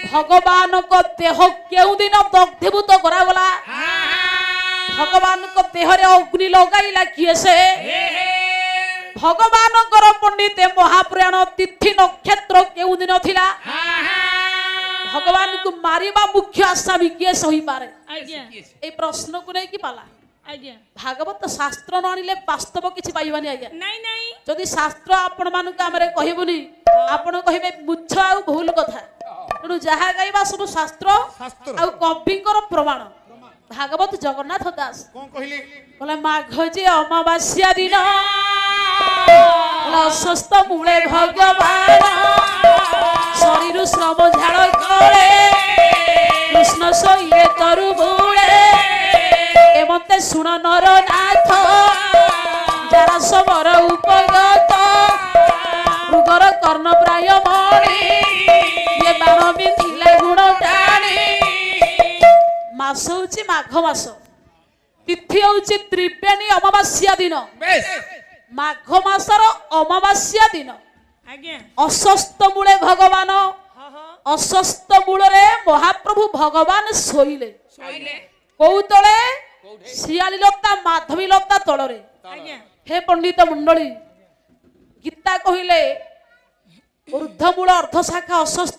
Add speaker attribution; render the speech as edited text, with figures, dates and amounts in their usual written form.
Speaker 1: भगवान को देह केउ दिन दग्धीभूत करागला भगवान को देह रे अग्नि लगाइला किए से भगवान कर पंडित महापुराण तिथि नक्षत्र केउ दिन थिला भगवान को मारिबा मुख्य आशा भी किए सही पारे ए प्रश्न को नहीं कि पाला भागवत शास्त्र न आनिले वास्तव किछि पाइबानी आज्ञा
Speaker 2: नहीं नहीं
Speaker 1: जदि शास्त्र आपण मान हमरे कहबुनी आपण कहबे मुच्छ आ भूल कथा तेणु जहा गाइबा सब शास्त्र आ कविंकर प्रमाण भागवत जगन्नाथ दास
Speaker 3: कोन कहिली
Speaker 1: बोले माघ जे अमावास्या दिन अस्वस्थ मूले भगवान शरीर श्रम झाड़ करे कृष्ण सोइले तरु बूले एमते सुन नर नाथ जरा समर उपगत मृगर कर्ण प्राय मणि ये बाण बिंधिले गुण टाणी मास होची माघ मास तिथि होची त्रिवेणी अमावास्या दिन माघ मासर अमावास्या दिन अस्वस्थ मूले भगवान अस्वस्थ मूले महाप्रभु भगवान शोइले कौतले शियाली लता माधवी लता तलरे हे पंडित मंडली गीता कहिले ऊर्ध्वमूल अर्धशाखा अस्वस्थ